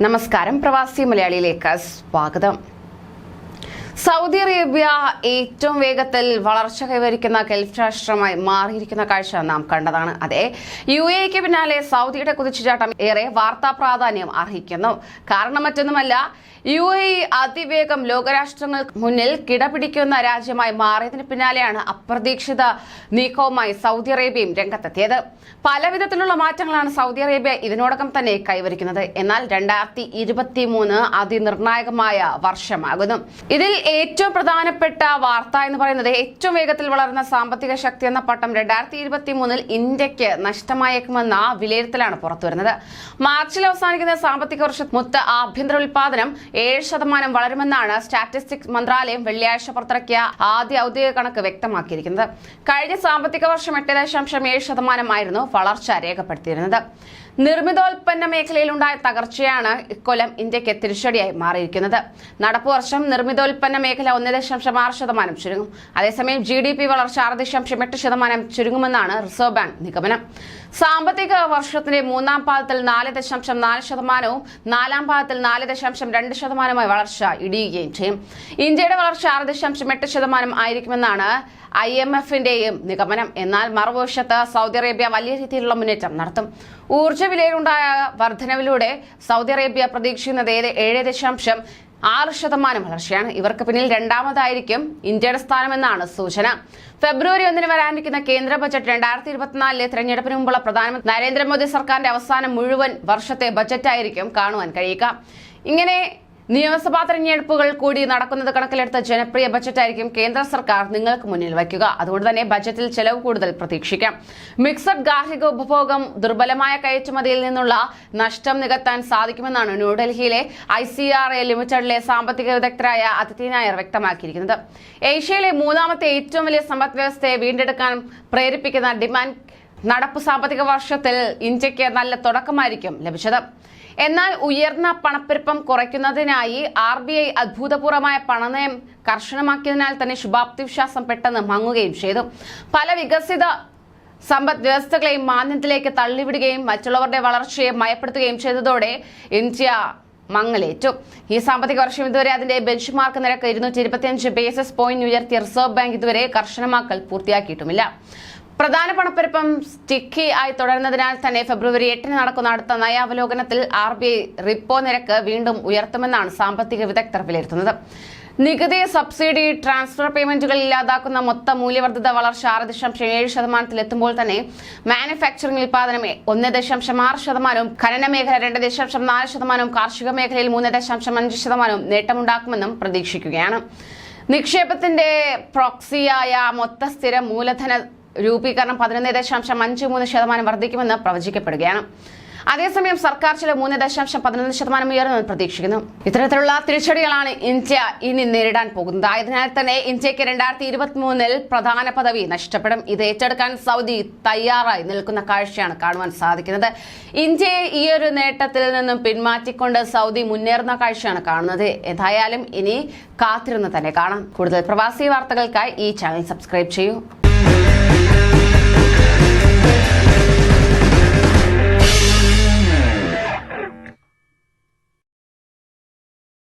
നമസ്കാരം, പ്രവാസി മലയാളിയിലേക്ക് സ്വാഗതം. സൗദി അറേബ്യ ഏറ്റവും വേഗത്തിൽ വളർച്ച കൈവരിക്കുന്ന ഗൾഫ് രാഷ്ട്രമായി മാറിയിരിക്കുന്ന കാഴ്ച നാം കണ്ടതാണ്. അതെ, UAEക്ക് പിന്നാലെ സൗദിയുടെ കുതിച്ചുചാട്ടം ഏറെ വാർത്താ പ്രാധാന്യം അർഹിക്കുന്നു. കാരണം മറ്റൊന്നുമല്ല, UAE അതിവേഗം ലോകരാഷ്ട്രങ്ങൾക്ക് മുന്നിൽ കിടപിടിക്കുന്ന രാജ്യമായി മാറിയതിന് പിന്നാലെയാണ് അപ്രതീക്ഷിത നീക്കവുമായി സൗദി അറേബ്യയും രംഗത്തെത്തിയത്. പലവിധത്തിലുള്ള മാറ്റങ്ങളാണ് സൗദി അറേബ്യ ഇതിനോടകം തന്നെ കൈവരിക്കുന്നത്. എന്നാൽ 2023 അതിനിർണായകമായ വർഷമാകുന്നു. ഇതിൽ ഏറ്റവും പ്രധാനപ്പെട്ട വാർത്ത എന്ന് പറയുന്നത് ഏറ്റവും വേഗത്തിൽ വളർന്ന സാമ്പത്തിക ശക്തി എന്ന പട്ടം 2023 ഇന്ത്യക്ക് നഷ്ടമായേക്കുമെന്ന വിലയിരുത്തലാണ് പുറത്തുവരുന്നത്. മാർച്ചിൽ അവസാനിക്കുന്ന സാമ്പത്തിക വർഷം മൊത്ത ആഭ്യന്തര ഉൽപാദനം 7% വളരുമെന്നാണ് സ്റ്റാറ്റിസ്റ്റിക്സ് മന്ത്രാലയം വെള്ളിയാഴ്ച പുറത്തിറക്കിയ ആദ്യ ഔദ്യോഗിക കണക്ക് വ്യക്തമാക്കിയിരിക്കുന്നത്. കഴിഞ്ഞ സാമ്പത്തിക വർഷം 8.7% ആയിരുന്നു വളർച്ച രേഖപ്പെടുത്തിയിരുന്നത്. നിർമ്മിതോൽപ്പന്ന മേഖലയിലുണ്ടായ തകർച്ചയാണ് ഇക്കൊല്ലം ഇന്ത്യക്ക് തിരിച്ചടിയായി മാറിയിരിക്കുന്നത്. നടപ്പു വർഷം നിർമ്മിതോൽപ്പന്ന മേഖല 1.6% ചുരുങ്ങും. അതേസമയം GDP വളർച്ച 6.8% ചുരുങ്ങുമെന്നാണ് റിസർവ് ബാങ്ക് നിഗമനം. സാമ്പത്തിക വർഷത്തിന്റെ മൂന്നാം പാദത്തിൽ 4.4%, നാലാം പാദത്തിൽ 4.2% വളർച്ച ഇടിയുകയും ചെയ്യും. ഇന്ത്യയുടെ വളർച്ച 6.8% ആയിരിക്കുമെന്നാണ് IMFന്റെയും നിഗമനം. എന്നാൽ മറുവശത്ത് സൗദി അറേബ്യ വലിയ രീതിയിലുള്ള മുന്നേറ്റം നടത്തും. ഊർജ്ജ വിലയിലുണ്ടായ വർധനവിലൂടെ സൗദി അറേബ്യ പ്രതീക്ഷിക്കുന്നത് 7.6% വളർച്ചയാണ്. ഇവർക്ക് പിന്നിൽ രണ്ടാമതായിരിക്കും ഇന്ത്യയുടെ സ്ഥാനമെന്നാണ് സൂചന. ഫെബ്രുവരി 1 വരാനിരിക്കുന്ന കേന്ദ്ര ബജറ്റ് 2024 തെരഞ്ഞെടുപ്പിന് മുമ്പുള്ള പ്രധാനമന്ത്രി നരേന്ദ്രമോദി സർക്കാരിന്റെ അവസാനം മുഴുവൻ വർഷത്തെ ബജറ്റായിരിക്കും കാണുവാൻ കഴിയുക. ഇങ്ങനെ നിയമസഭാ തെരഞ്ഞെടുപ്പുകൾ കൂടി നടക്കുന്നത് കണക്കിലെടുത്ത ജനപ്രിയ ബജറ്റായിരിക്കും കേന്ദ്ര സർക്കാർ നിങ്ങൾക്ക് മുന്നിൽ വയ്ക്കുക. അതുകൊണ്ട് തന്നെ ബജറ്റിൽ ചെലവ് കൂടുതൽ പ്രതീക്ഷിക്കാം. മിക്സഡ് ഗാർഹിക ഉപഭോഗം, ദുർബലമായ കയറ്റുമതിയിൽ നിന്നുള്ള നഷ്ടം നികത്താൻ സാധിക്കുമെന്നാണ് ന്യൂഡൽഹിയിലെ ICRA ലിമിറ്റഡിലെ സാമ്പത്തിക വിദഗ്ധരായ അതിഥി നായർ വ്യക്തമാക്കിയിരിക്കുന്നത്. ഏഷ്യയിലെ മൂന്നാമത്തെ ഏറ്റവും വലിയ സമ്പദ് വ്യവസ്ഥയെ വീണ്ടെടുക്കാൻ പ്രേരിപ്പിക്കുന്ന ഡിമാൻഡ് നടപ്പു സാമ്പത്തിക വർഷത്തിൽ ഇന്ത്യക്ക് നല്ല തുടക്കമായിരിക്കും ലഭിച്ചത്. എന്നാൽ ഉയർന്ന പണപ്പെരുപ്പം കുറയ്ക്കുന്നതിനായി RBI അഭൂതപൂർവമായ പണനയം കർശനമാക്കിയതിനാൽ തന്നെ ശുഭാപ്തി വിശ്വാസം പെട്ടെന്ന് മങ്ങുകയും ചെയ്തു. പല വികസിത സമ്പദ് വ്യവസ്ഥകളെയും മാന്ദ്യത്തിലേക്ക് തള്ളിവിടുകയും മറ്റുള്ളവരുടെ വളർച്ചയെ മയപ്പെടുത്തുകയും ചെയ്തതോടെ ഇന്ത്യ മങ്ങലേറ്റു. ഈ സാമ്പത്തിക വർഷം ഇതുവരെ അതിന്റെ ബെഞ്ച് മാർക്ക് നിരക്ക് 225 ബേസിസ് പോയിന്റ് ഉയർത്തിയ റിസർവ് ബാങ്ക് ഇതുവരെ കർശനമാക്കൽ പൂർത്തിയാക്കിയിട്ടുമില്ല. പ്രധാന പണപ്പെരുപ്പം സ്റ്റിക്കി ആയി തുടരുന്നതിനാൽ തന്നെ ഫെബ്രുവരി 8 നടക്കുന്ന അടുത്ത നയാവലോകനത്തിൽ RBI റിപ്പോ നിരക്ക് വീണ്ടും ഉയർത്തുമെന്നാണ് സാമ്പത്തിക വിദഗ്ധർ വിലയിരുത്തുന്നത്. നികുതി, സബ്സിഡി, ട്രാൻസ്ഫർ പേയ്മെന്റുകൾ ഇല്ലാതാക്കുന്ന മൊത്ത മൂല്യവർദ്ധിത വളർച്ച 6.7% എത്തുമ്പോൾ തന്നെ മാനുഫാക്ചറിംഗ് ഉൽപാദനം 1.6%, ഖനന മേഖല 2.4%, കാർഷിക മേഖലയിൽ 3.5% നേട്ടമുണ്ടാക്കുമെന്നും പ്രതീക്ഷിക്കുകയാണ്. നിക്ഷേപത്തിന്റെ പ്രോക്സിയായ മൊത്ത സ്ഥിര മൂലധന രൂപീകരണം 11.53% വർദ്ധിക്കുമെന്ന് പ്രവചിക്കപ്പെടുകയാണ്. അതേസമയം സർക്കാർ ചില 3.11% ഉയർന്നെന്ന് പ്രതീക്ഷിക്കുന്നു. ഇത്തരത്തിലുള്ള തിരിച്ചടികളാണ് ഇന്ത്യ ഇനി നേരിടാൻ പോകുന്നത്. ആയതിനാൽ തന്നെ ഇന്ത്യക്ക് 2023 പ്രധാന പദവി നഷ്ടപ്പെടും. ഇത് ഏറ്റെടുക്കാൻ സൗദി തയ്യാറായി നിൽക്കുന്ന കാഴ്ചയാണ് കാണുവാൻ സാധിക്കുന്നത്. ഇന്ത്യയെ ഈ ഒരു നേട്ടത്തിൽ നിന്നും പിന്മാറ്റിക്കൊണ്ട് സൗദി മുന്നേറുന്ന കാഴ്ചയാണ് കാണുന്നത്. എന്തായാലും ഇനി കാത്തിരുന്ന് തന്നെ കാണാം. കൂടുതൽ പ്രവാസി വാർത്തകൾക്കായി ഈ ചാനൽ സബ്സ്ക്രൈബ് ചെയ്യൂ.